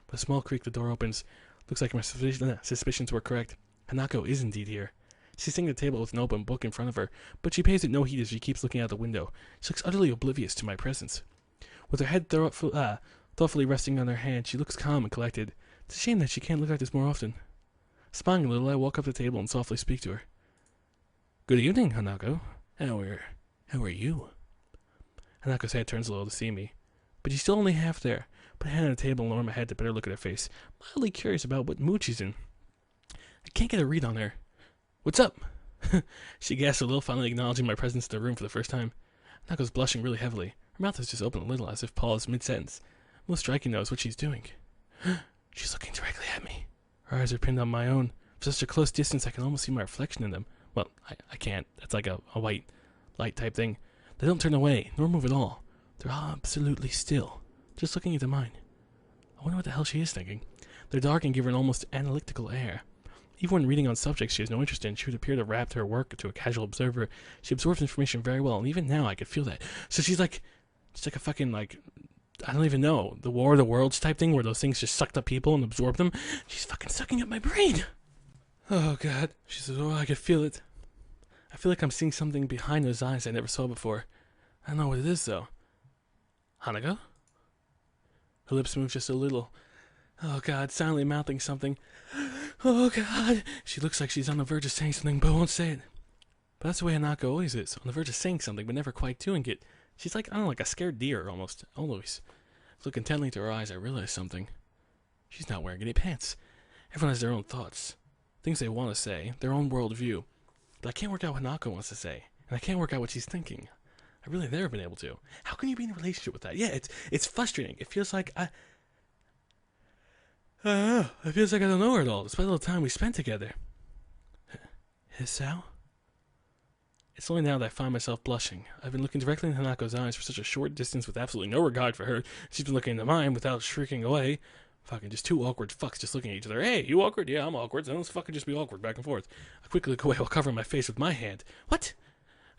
With a small creak, the door opens. Looks like my suspicions were correct. Hanako is indeed here. She's sitting at the table with an open book in front of her, but she pays it no heed as she keeps looking out the window. She looks utterly oblivious to my presence. With her head thoughtfully resting on her hand, she looks calm and collected. It's a shame that she can't look like this more often. Smiling a little, I walk up to the table and softly speak to her. Good evening, Hanako. How are you? Hanako's head turns a little to see me, but she's still only half there. Put a hand on the table and lower my head to better look at her face, mildly curious about what mood she's in. I can't get a read on her. What's up? She gasps a little, finally acknowledging my presence in the room for the first time. Hanako's blushing really heavily. Her mouth is just open a little, as if paused mid-sentence. Most striking, though, is what she's doing. She's looking directly at me. Her eyes are pinned on my own. For such a close distance, I can almost see my reflection in them. Well, I can't. That's like a white light type thing. They don't turn away, nor move at all. They're absolutely still, just looking into mine. I wonder what the hell she is thinking. They're dark and give her an almost analytical air. Even when reading on subjects she has no interest in, she would appear to wrap her work to a casual observer. She absorbs information very well, and even now I could feel that. So she's like a fucking, like, I don't even know, the War of the Worlds type thing, where those things just sucked up people and absorbed them. She's fucking sucking up my brain. Oh, God. She says, oh, I can feel it. I feel like I'm seeing something behind those eyes I never saw before. I don't know what it is, though. Hanako? Her lips move just a little. Oh, God, silently mouthing something. Oh, God. She looks like she's on the verge of saying something, but won't say it. But that's the way Hanako always is, on the verge of saying something, but never quite doing it. She's like, I don't know, like a scared deer, almost. Always. Look intently into her eyes, I realize something. She's not wearing any pants. Everyone has their own thoughts. Things they want to say, their own worldview. But I can't work out what Hanako wants to say, and I can't work out what she's thinking. I've really never been able to. How can you be in a relationship with that? Yeah, it's frustrating. It feels like I don't know. It feels like I don't know her at all, despite all the time we spent together. Hisao? It's only now that I find myself blushing. I've been looking directly in Hanako's eyes for such a short distance with absolutely no regard for her. She's been looking into mine without shrieking away. Fucking just two awkward fucks just looking at each other. Hey, you awkward? Yeah, I'm awkward. So let's fucking just be awkward back and forth. I quickly look away while covering my face with my hand. What?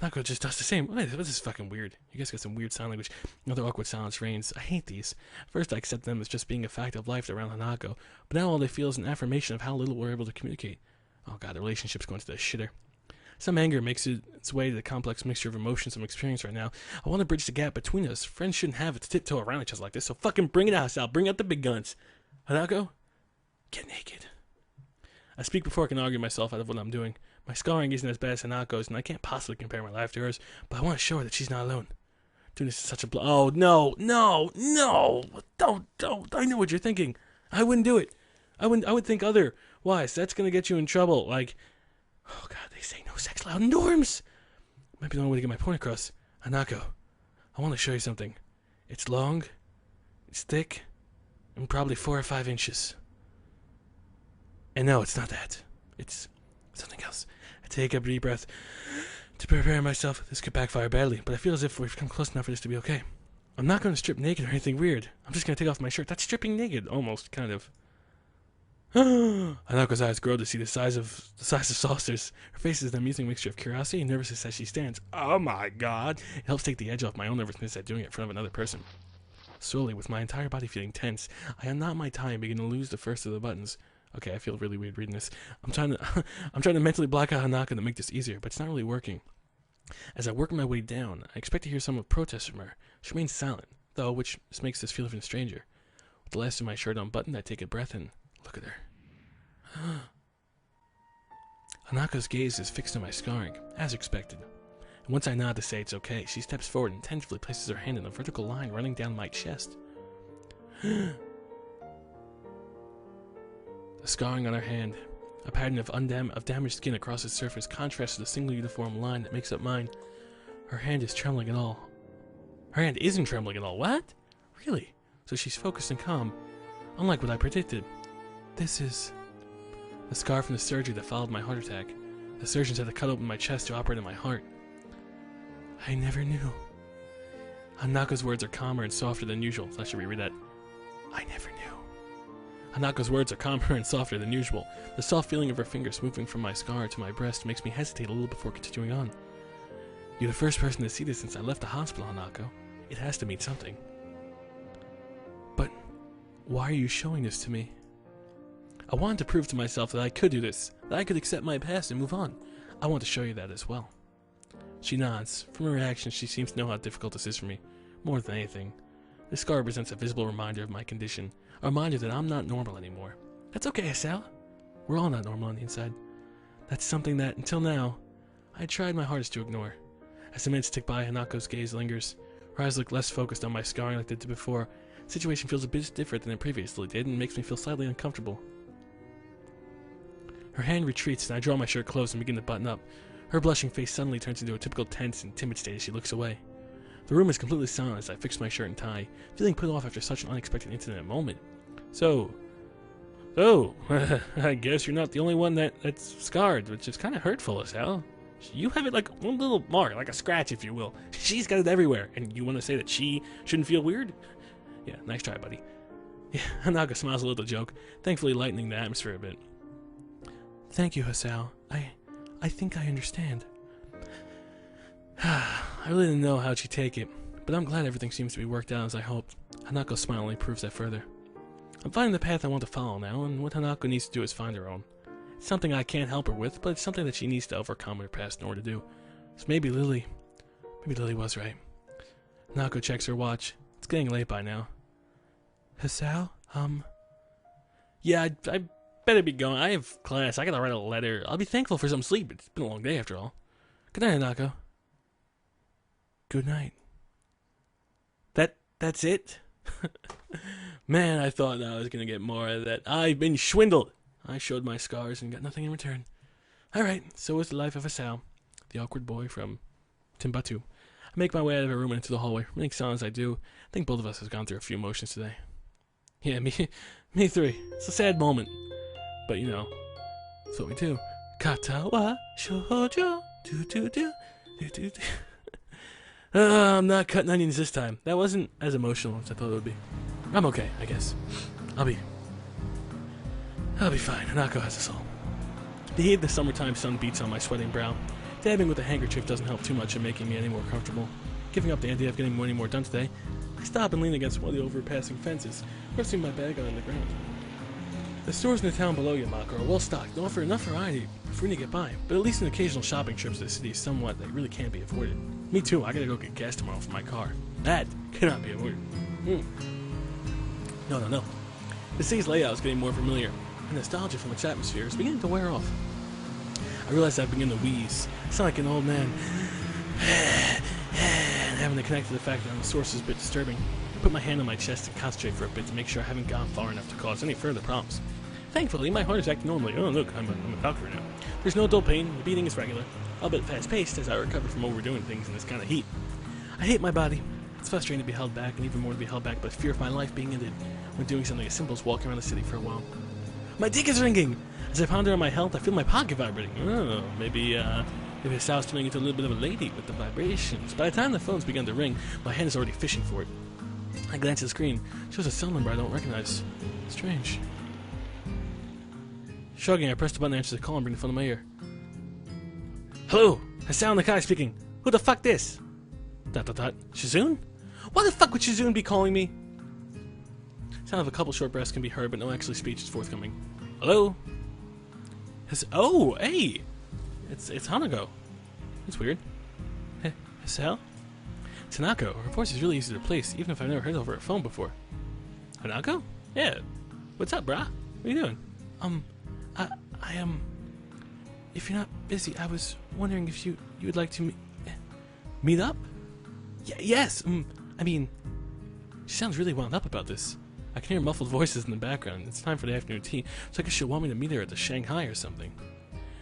Hanako just does the same. Wait, this is fucking weird. You guys got some weird sign language. Another awkward silence reigns. I hate these. First, I accept them as just being a fact of life around Hanako, but now all they feel is an affirmation of how little we're able to communicate. Oh god, the relationship's going to the shitter. Some anger makes its way to the complex mixture of emotions I'm experiencing right now. I want to bridge the gap between us. Friends shouldn't have it to tiptoe around each other like this, so fucking bring it out, Sal. Bring out the big guns. Hanako, get naked. I speak before I can argue myself out of what I'm doing. My scarring isn't as bad as Hanako's, and I can't possibly compare my life to hers, but I want to show her that she's not alone. Doing this is such a oh, no. Don't. I know what you're thinking. I wouldn't do it. I would think otherwise. That's going to get you in trouble. Like, oh, God, they say no sex allowed in dorms. Might be the only way to get my point across. Hanako, I want to show you something. It's long, it's thick, and probably 4 or 5 inches. And no, it's not that. It's something else. I take a deep breath to prepare myself. This could backfire badly, but I feel as if we've come close enough for this to be okay. I'm not going to strip naked or anything weird. I'm just going to take off my shirt. That's stripping naked, almost, kind of. Hanako's eyes grow to see the size of saucers. Her face is an amusing mixture of curiosity and nervousness as she stands. Oh my god! It helps take the edge off my own nervousness at doing it in front of another person. Slowly, with my entire body feeling tense, I unknot my tie and begin to lose the first of the buttons. Okay, I feel really weird reading this. I'm trying to mentally block out Hanako to make this easier, but it's not really working. As I work my way down, I expect to hear some protest from her. She remains silent, though, which just makes this feel even stranger. With the last of my shirt unbuttoned, I take a breath and look at her. Hanako's gaze is fixed on my scarring, as expected. And once I nod to say it's okay, she steps forward and tentatively places her hand in a vertical line running down my chest. The scarring on her hand, a pattern of damaged skin across its surface, contrasts to the single uniform line that makes up mine. Her hand is trembling and all. Her hand isn't trembling at all. What? Really? So she's focused and calm, unlike what I predicted. This is the scar from the surgery that followed my heart attack. The surgeons had to cut open my chest to operate on my heart. I never knew. Hanako's words are calmer and softer than usual. I should reread that. I never knew. Hanako's words are calmer and softer than usual. The soft feeling of her fingers moving from my scar to my breast makes me hesitate a little before continuing on. You're the first person to see this since I left the hospital, Hanako. It has to mean something. But Why are you showing this to me? I wanted to prove to myself that I could do this, that I could accept my past and move on. I want to show you that as well. She nods. From her reaction, she seems to know how difficult this is for me. More than anything, this scar represents a visible reminder of my condition, a reminder that I'm not normal anymore. That's okay, Sal. We're all not normal on the inside. That's something that, until now, I tried my hardest to ignore. As the minutes tick by, Hanako's gaze lingers. Her eyes look less focused on my scarring like they did before. The situation feels a bit different than it previously did and makes me feel slightly uncomfortable. Her hand retreats and I draw my shirt close and begin to button up. Her blushing face suddenly turns into a typical tense and timid state as she looks away. The room is completely silent as I fix my shirt and tie, feeling put off after such an unexpected incident and moment. So, I guess you're not the only one that's scarred, which is kind of hurtful, Sal. You have it like one little mark, like a scratch, if you will. She's got it everywhere, and you want to say that she shouldn't feel weird? Yeah, nice try, buddy. Yeah, Hanako smiles a little joke, thankfully lightening the atmosphere a bit. Thank you, Hasao. I think I understand. I really didn't know how she'd take it, but I'm glad everything seems to be worked out as I hoped. Hanako's smile only proves that further. I'm finding the path I want to follow now, and what Hanako needs to do is find her own. It's something I can't help her with, but it's something that she needs to overcome in her past in order to do. So maybe Lily was right. Hanako checks her watch. It's getting late by now. Hasao? Yeah, I better be going. I have class. I gotta write a letter. I'll be thankful for some sleep. It's been a long day after all. Good night, Hanako. Good night. That's it? Man, I thought I was gonna get more of that. I've been swindled. I showed my scars and got nothing in return. Alright, so is the life of Hasao, the awkward boy from Timbuktu. I make my way out of her room and into the hallway. Remaining silent as I do, I think both of us have gone through a few emotions today. Yeah, me three. It's a sad moment. But you know, that's what we do. Katawa, Shoujo, do. I'm not cutting onions this time. That wasn't as emotional as I thought it would be. I'm okay, I guess. I'll be fine. Hanako has us all. The heat of the summertime sun beats on my sweating brow. Dabbing with a handkerchief doesn't help too much in making me any more comfortable. Giving up the idea of getting any more done today, I stop and lean against one of the overpassing fences, resting my bag on the ground. The stores in the town below Yamako are well stocked and offer enough variety for me to get by, but at least an occasional shopping trip to the city is somewhat that really can't be avoided. Me too, I gotta go get gas tomorrow for my car. That cannot be avoided. No. The city's layout is getting more familiar, and nostalgia from its atmosphere is beginning to wear off. I realize I've begun to wheeze. I sound like an old man. And having to connect to the fact that I'm the source is a bit disturbing. I put my hand on my chest and concentrate for a bit to make sure I haven't gone far enough to cause any further problems. Thankfully, my heart is acting normally. Oh, look, I'm a doctor now. There's no dull pain, the beating is regular, albeit fast-paced as I recover from overdoing things in this kind of heat. I hate my body. It's frustrating to be held back, and even more to be held back by fear of my life being ended when doing something as simple as walking around the city for a while. My dick is ringing! As I ponder on my health, I feel my pocket vibrating. Oh, maybe Hasao's turning into a little bit of a lady with the vibrations. By the time the phone's begun to ring, my hand is already fishing for it. I glance at the screen. It shows a cell number I don't recognize. Strange. Shrugging, I press the button to answer the call and bring the phone to my ear. Hello! Hasao Nakai speaking. Who the fuck this? ... Shizune? Why the fuck would Shizune be calling me? Sound of a couple short breaths can be heard, but no actual speech is forthcoming. Hello? Oh, hey! It's Hanako. That's weird. Hasao? It's Hanako. Her voice is really easy to replace, even if I've never heard over a phone before. Hanako? Yeah. What's up, brah? What are you doing? I if you're not busy, I was wondering if you would like to meet up? Yes. I mean, she sounds really wound up about this. I can hear muffled voices in the background. It's time for the afternoon tea, so I guess she'll want me to meet her at the Shanghai or something.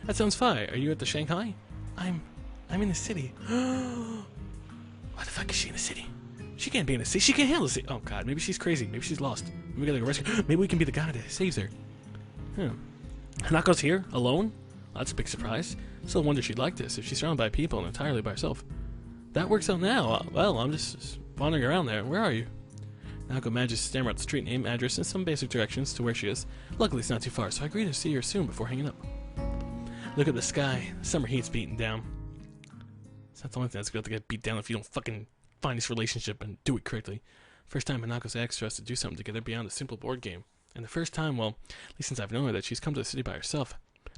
That sounds fine. Are you at the Shanghai? I'm in the city. Why the fuck is she in the city? She can't be in the city. She can't handle the city. Oh god, maybe she's crazy. Maybe she's lost. Maybe we gotta go rescue her. Maybe we can be the guy that saves her. Hanako's here? Alone? Well, that's a big surprise. Still wonder she'd like this if she's surrounded by people and entirely by herself. That works out now. Well, I'm just wandering around there. Where are you? Hanako manages to stammer out the street name, address, and some basic directions to where she is. Luckily, it's not too far, so I agree to see her soon before hanging up. Look at the sky. The summer heat's beating down. It's not the only thing that's going to get beat down if you don't fucking find this relationship and do it correctly. First time Hanako's asked us to do something together beyond a simple board game. And the first time, well, at least since I've known her, that she's come to the city by herself.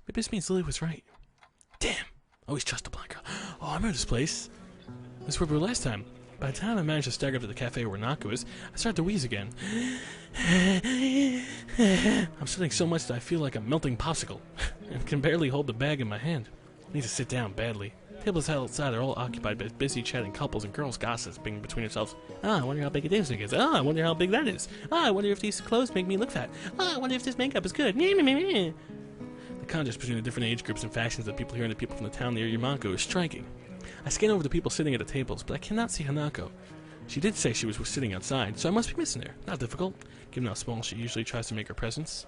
Maybe this means Lily was right. Damn! Always trust a blind girl. Oh, I remember this place. This is where we were last time. By the time I managed to stagger up to the cafe where Hanako is, I started to wheeze again. I'm sweating so much that I feel like a melting popsicle, and can barely hold the bag in my hand. I need to sit down badly. Tables outside are all occupied by busy chatting couples and girls gossiping between themselves. Ah, I wonder how big a dipstick is. Ah, I wonder how big that is. Ah, I wonder if these clothes make me look fat. Ah, I wonder if this makeup is good. The contrast between the different age groups and factions of people here and the people from the town near Yamako is striking. I scan over the people sitting at the tables, but I cannot see Hanako. She did say she was sitting outside, so I must be missing her. Not difficult, given how small she usually tries to make her presence.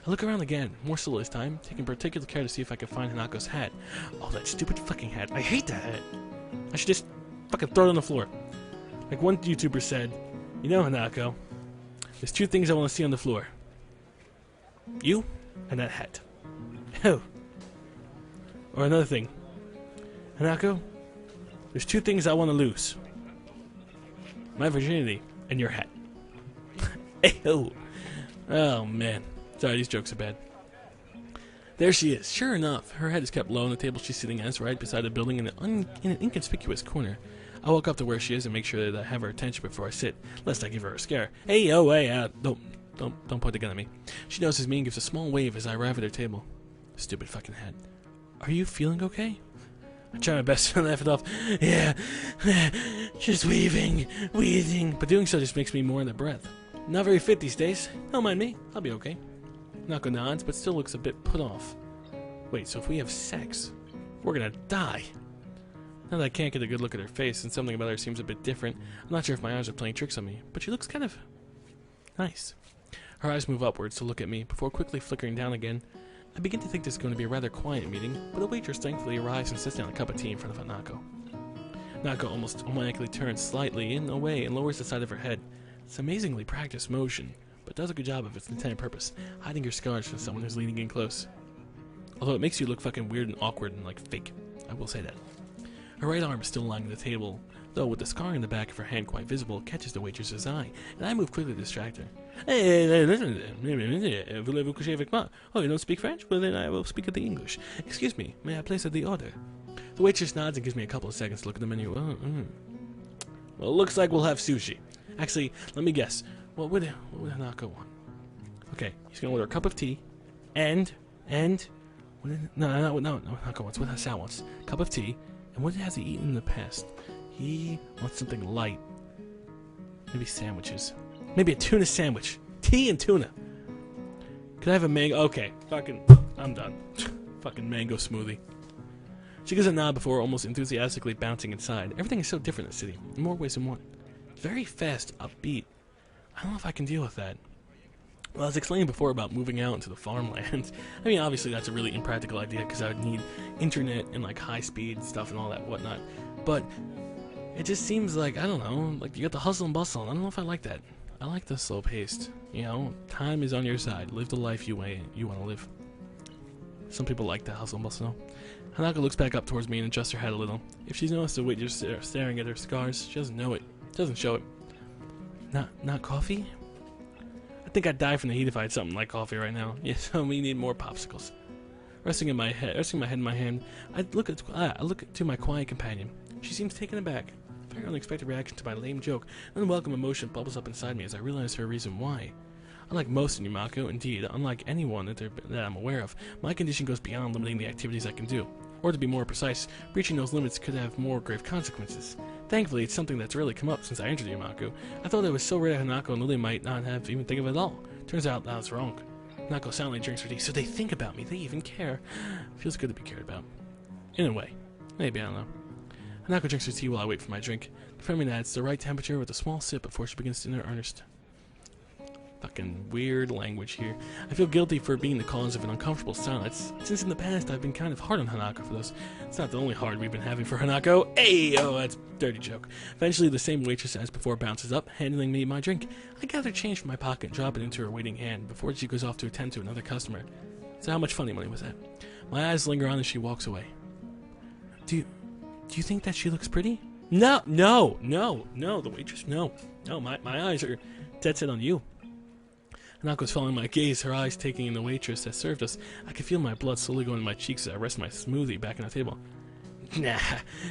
I look around again, more still this time, taking particular care to see if I can find Hanako's hat. Oh, that stupid fucking hat. I hate that hat. I should just fucking throw it on the floor. Like one YouTuber said, you know, Hanako, there's two things I want to see on the floor. You and that hat. Oh. Or another thing. Hanako, there's two things I want to lose. My virginity and your hat. Hey-ho. Oh, man. Sorry, these jokes are bad. There she is. Sure enough, her head is kept low on the table she's sitting at, right beside the building in an inconspicuous corner. I walk up to where she is and make sure that I have her attention before I sit, lest I give her a scare. Hey, oh, hey, don't point the gun at me. She notices me and gives a small wave as I arrive at her table. Stupid fucking hat. Are you feeling okay? I try my best to laugh it off. Yeah, just wheezing. But doing so just makes me more in the breath. Not very fit these days. Don't mind me. I'll be okay. Hanako nods, but still looks a bit put off. Wait, so if we have sex, we're gonna die. Now that I can't get a good look at her face and something about her seems a bit different, I'm not sure if my eyes are playing tricks on me, but she looks kind of nice. Her eyes move upwards to look at me before quickly flickering down again. I begin to think this is going to be a rather quiet meeting, but a waitress thankfully arrives and sets down a cup of tea in front of Hanako. Hanako almost automatically turns slightly in away and lowers the side of her head. It's amazingly practiced motion, but does a good job of its intended purpose, hiding her scars from someone who's leaning in close. Although it makes you look fucking weird and awkward and like fake, I will say that. Her right arm is still lying on the table, though with the scar in the back of her hand quite visible, catches the waitress's eye, and I move quickly to distract her. Hey, listen, voulez-vous coucher avec moi? Oh, you don't speak French? Well, then I will speak the English. Excuse me, may I place the order? The waitress nods and gives me a couple of seconds to look at the menu. Well, it looks like we'll have sushi. Actually, let me guess. What would Hanako want? Okay, he's gonna order a cup of tea, and no, Hanako wants what Sal wants. Cup of tea, and what has he eaten in the past? He wants something light. Maybe sandwiches. Maybe a tuna sandwich. Tea and tuna. Could I have a mango? Okay, fucking, I'm done. Fucking mango smoothie. She gives a nod before almost enthusiastically bouncing inside. Everything is so different in the city, in more ways than one. Very fast, upbeat. I don't know if I can deal with that. Well, I was explaining before about moving out into the farmland. I mean, obviously that's a really impractical idea because I would need internet and like high-speed stuff and all that whatnot. But it just seems like, I don't know, like you got the hustle and bustle. I don't know if I like that. I like the slow-paced. You know, time is on your side. Live the life you want to live. Some people like the hustle and bustle. Hanako looks back up towards me and adjusts her head a little. If she's noticed the waitress staring at her scars, she doesn't know it. Doesn't show it. Not coffee? I think I'd die from the heat if I had something like coffee right now. Yeah, so we need more popsicles. Resting my head in my hand, I look to my quiet companion. She seems taken aback. Very unexpected reaction to my lame joke. An unwelcome emotion bubbles up inside me as I realize her reason why. Unlike most in Yamako, indeed, unlike anyone that I'm aware of, my condition goes beyond limiting the activities I can do. Or to be more precise, breaching those limits could have more grave consequences. Thankfully, it's something that's rarely come up since I entered Yamako. I thought it was so rare Hanako and Lily might not have even think of it at all. Turns out I was wrong. Hanako silently drinks her tea, so they think about me. They even care. Feels good to be cared about. In a way. Maybe, I don't know. Hanako drinks her tea while I wait for my drink. The Fremen adds the right temperature with a small sip before she begins in earnest. Fucking weird language here. I feel guilty for being the cause of an uncomfortable silence, since in the past I've been kind of hard on Hanako for this. It's not the only hard we've been having for Hanako. Hey, oh, that's a dirty joke. Eventually, the same waitress as before bounces up, handing me my drink. I gather change from my pocket and drop it into her waiting hand before she goes off to attend to another customer. So how much funny money was that? My eyes linger on as she walks away. Do you think that she looks pretty? No, the waitress, no. Oh, my eyes are dead set on you. Hanako's following my gaze, her eyes taking in the waitress that served us. I could feel my blood slowly going to my cheeks as I rest my smoothie back on the table. Nah,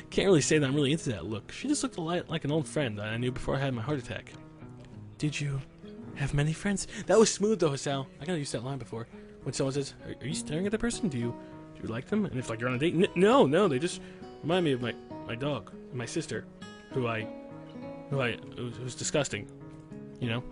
can't really say that I'm really into that look. She just looked a lot like an old friend that I knew before I had my heart attack. Did you have many friends? That was smooth though, Hasao. I gotta use that line before. When someone says, are you staring at the person? Do you like them? And if like you're on a date? No, they just remind me of my dog, and my sister, who it was disgusting, you know?